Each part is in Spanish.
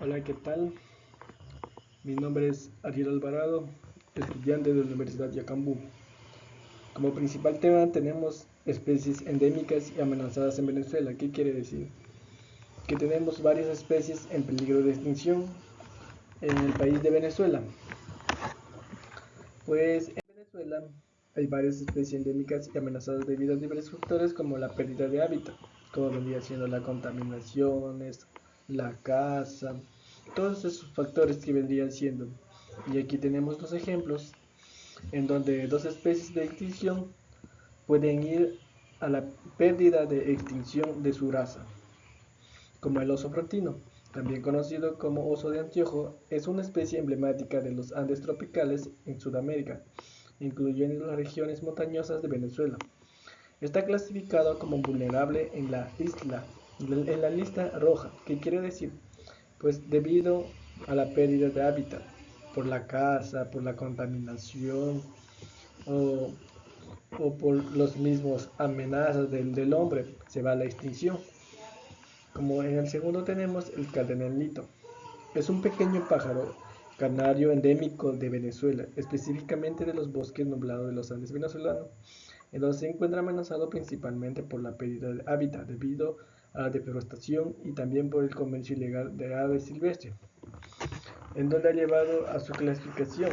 Hola, ¿qué tal? Mi nombre es Ariel Alvarado, estudiante de la Universidad Yacambú. Como principal tema tenemos especies endémicas y amenazadas en Venezuela. ¿Qué quiere decir? Que tenemos varias especies en peligro de extinción en el país de Venezuela. Pues en Venezuela hay varias especies endémicas y amenazadas debido a diversos factores como la pérdida de hábitat, como vendría siendo la contaminación, la caza, todos esos factores que vendrían siendo. Y aquí tenemos dos ejemplos en donde dos especies de extinción pueden ir a la pérdida de extinción de su raza, como el oso frontino, también conocido como oso de anteojo, es una especie emblemática de los Andes tropicales en Sudamérica, incluyendo las regiones montañosas de Venezuela. Está clasificado como vulnerable en la lista roja. ¿Qué quiere decir? Pues debido a la pérdida de hábitat, por la caza, por la contaminación o, o por los mismos amenazas del hombre, se va a la extinción. Como en el segundo tenemos el cardenalito. Es un pequeño pájaro canario endémico de Venezuela, específicamente de los bosques nublados de los Andes venezolanos, en donde se encuentra amenazado principalmente por la pérdida de hábitat debido a la deforestación y también por el comercio ilegal de aves silvestres, en donde ha llevado a su clasificación,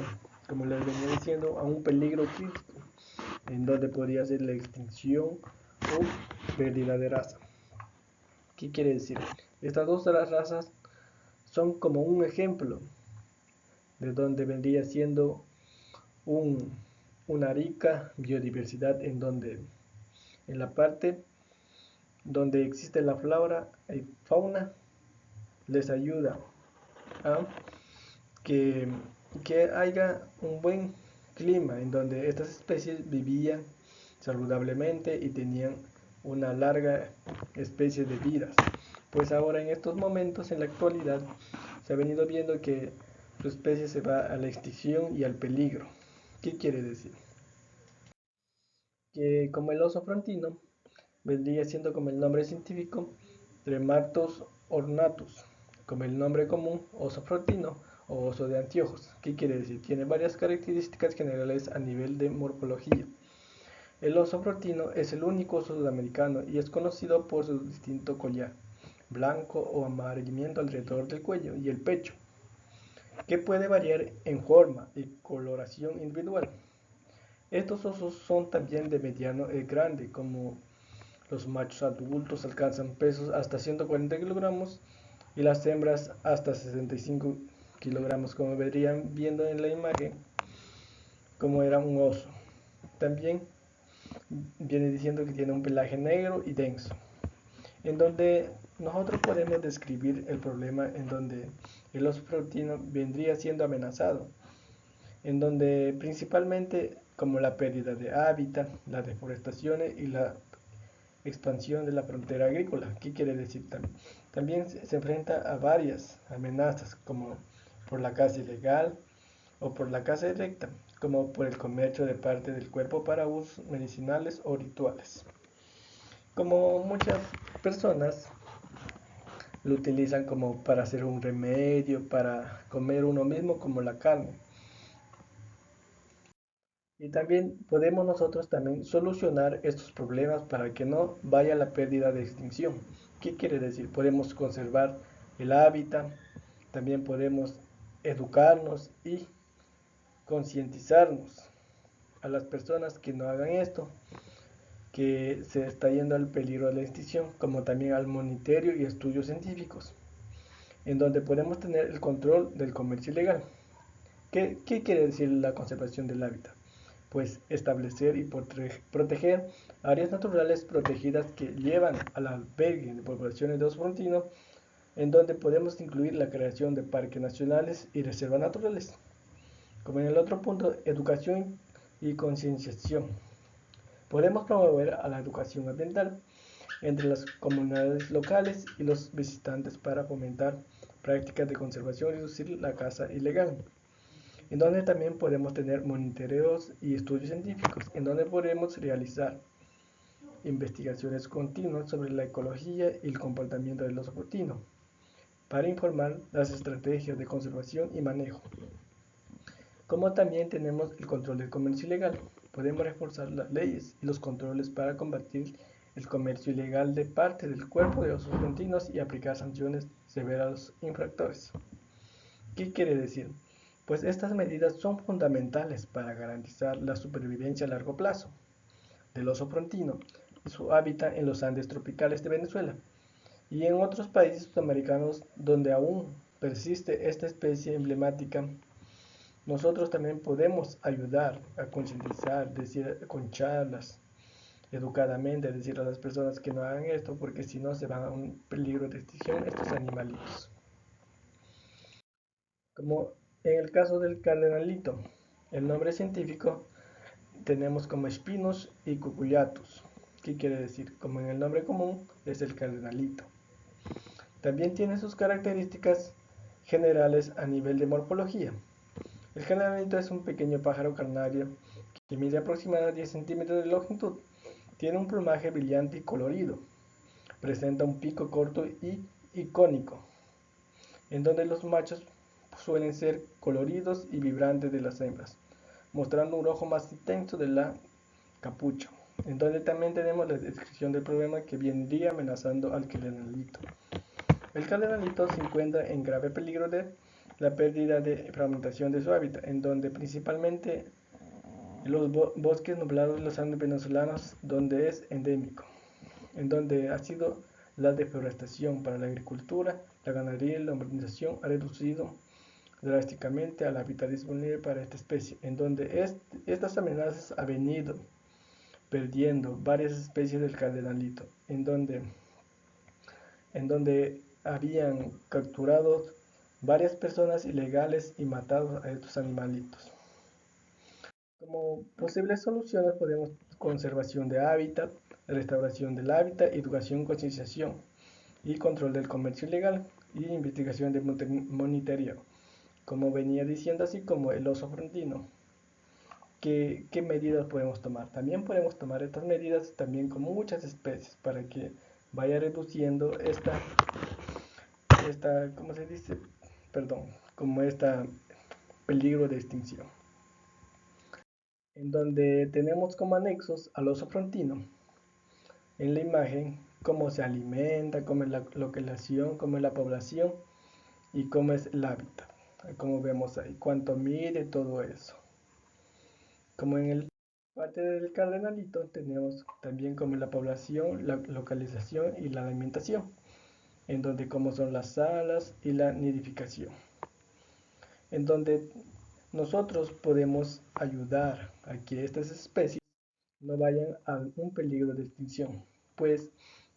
como les venía diciendo, a un peligro crítico, en donde podría ser la extinción o pérdida de raza. ¿Qué quiere decir? Estas dos razas son como un ejemplo de donde vendría siendo un, una rica biodiversidad en donde en la parte donde existe la flora y fauna les ayuda a que, que haya un buen clima en donde estas especies vivían saludablemente y tenían una larga especie de vidas. Pues ahora en estos momentos, en la actualidad, se ha venido viendo que su especie se va a la extinción y al peligro. ¿Qué quiere decir? Que como el oso frontino vendría siendo como el nombre científico Tremartos ornatus, como el nombre común oso frontino o oso de anteojos. ¿Qué quiere decir? Tiene varias características generales a nivel de morfología. El oso frontino es el único oso sudamericano y es conocido por su distinto collar, blanco o amarillento alrededor del cuello y el pecho, que puede variar en forma y coloración individual. Estos osos son también de mediano y grande, como los machos adultos alcanzan pesos hasta 140 kilogramos y las hembras hasta 65 kilogramos, como verían viendo en la imagen, como era un oso. También viene diciendo que tiene un pelaje negro y denso, en donde nosotros podemos describir el problema en donde el oso frontino vendría siendo amenazado, en donde principalmente como la pérdida de hábitat, la deforestación y la expansión de la frontera agrícola. ¿Qué quiere decir también? También se enfrenta a varias amenazas como por la caza ilegal o por la caza directa, como por el comercio de parte del cuerpo para usos medicinales o rituales. Como muchas personas lo utilizan como para hacer un remedio, para comer uno mismo como la carne. Y también podemos nosotros también solucionar estos problemas para que no vaya la pérdida de extinción. ¿Qué quiere decir? Podemos conservar el hábitat, también podemos educarnos y concientizarnos a las personas que no hagan esto, que se está yendo al peligro de la extinción, como también al monitoreo y estudios científicos, en donde podemos tener el control del comercio ilegal. ¿Qué quiere decir la conservación del hábitat? Pues establecer y proteger áreas naturales protegidas que llevan al albergue de poblaciones de oso frontino, en donde podemos incluir la creación de parques nacionales y reservas naturales. Como en el otro punto, educación y concienciación. Podemos promover a la educación ambiental entre las comunidades locales y los visitantes para fomentar prácticas de conservación y reducir la caza ilegal, en donde también podemos tener monitoreos y estudios científicos, en donde podemos realizar investigaciones continuas sobre la ecología y el comportamiento del oso frontino. para informar las estrategias de conservación y manejo. Como también tenemos el control del comercio ilegal. Podemos reforzar las leyes y los controles para combatir el comercio ilegal de parte del cuerpo de osos frontinos y aplicar sanciones severas a los infractores. ¿Qué quiere decir? Pues estas medidas son fundamentales para garantizar la supervivencia a largo plazo del oso frontino y su hábitat en los Andes tropicales de Venezuela y en otros países sudamericanos donde aún persiste esta especie emblemática. Nosotros también podemos ayudar a concientizar, decir con charlas, educadamente, decir a las personas que no hagan esto porque si no se van a un peligro de extinción estos animalitos. Como en el caso del cardenalito, el nombre científico tenemos como Spinus y cucullatus. ¿Qué quiere decir? Como en el nombre común es el cardenalito. También tiene sus características generales a nivel de morfología. El cardenalito es un pequeño pájaro carnario que mide aproximadamente 10 centímetros de longitud. Tiene un plumaje brillante y colorido. Presenta un pico corto y icónico, en donde los machos suelen ser coloridos y vibrantes de las hembras, mostrando un rojo más intenso de la capucha, en donde también tenemos la descripción del problema que vendría amenazando al cardenalito. El cardenalito se encuentra en grave peligro de la pérdida de fragmentación de su hábitat, en donde principalmente los bosques nublados de los Andes venezolanos, donde es endémico, en donde ha sido la deforestación para la agricultura, la ganadería y la urbanización ha reducido drásticamente al hábitat disponible para esta especie, en donde estas amenazas han venido perdiendo varias especies del cardenalito, en donde habían capturado varias personas ilegales y matado a estos animalitos. Como posibles soluciones podemos conservación de hábitat, restauración del hábitat, educación, concienciación y control del comercio ilegal y investigación de monitoreo, como venía diciendo, así como el oso frontino. ¿Qué medidas podemos tomar? También podemos tomar estas medidas también con muchas especies para que vaya reduciendo ¿cómo se dice? Perdón, como esta peligro de extinción. En donde tenemos como anexos al oso frontino en la imagen cómo se alimenta, cómo es la localización, cómo es la población y cómo es el hábitat. Como vemos ahí, cuánto mide, todo eso. Como en el parte del cardenalito tenemos también como la población, la localización y la alimentación, en donde como son las salas y la nidificación, en donde nosotros podemos ayudar a que estas especies no vayan a un peligro de extinción. Pues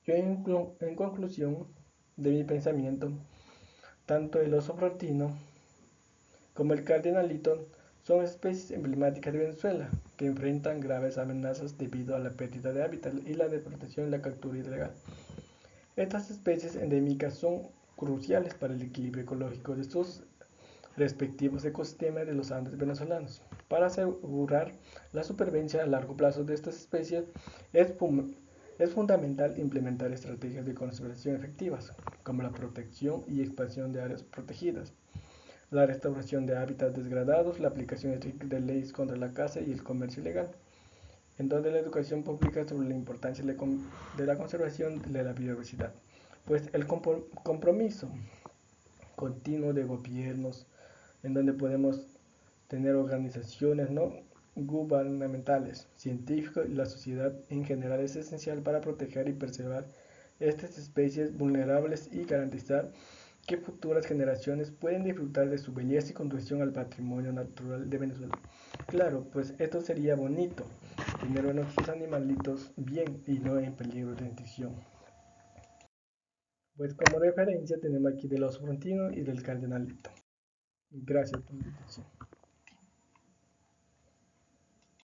yo en conclusión de mi pensamiento, tanto el oso frontino como el cardenalito son especies emblemáticas de Venezuela que enfrentan graves amenazas debido a la pérdida de hábitat y la depredación y la captura ilegal. Estas especies endémicas son cruciales para el equilibrio ecológico de sus respectivos ecosistemas de los Andes venezolanos. Para asegurar la supervivencia a largo plazo de estas especies, es fundamental implementar estrategias de conservación efectivas, como la protección y expansión de áreas protegidas, la restauración de hábitats degradados, la aplicación estricta de leyes contra la caza y el comercio ilegal, en donde la educación pública sobre la importancia de la conservación de la biodiversidad, pues el compromiso continuo de gobiernos, en donde podemos tener organizaciones no gubernamentales, científicos y la sociedad en general es esencial para proteger y preservar estas especies vulnerables y garantizar que futuras generaciones pueden disfrutar de su belleza y contribución al patrimonio natural de Venezuela. Claro, pues esto sería bonito, tener a nuestros animalitos bien y no en peligro de extinción. Pues como referencia tenemos aquí del oso frontino y del cardenalito. Gracias por la atención.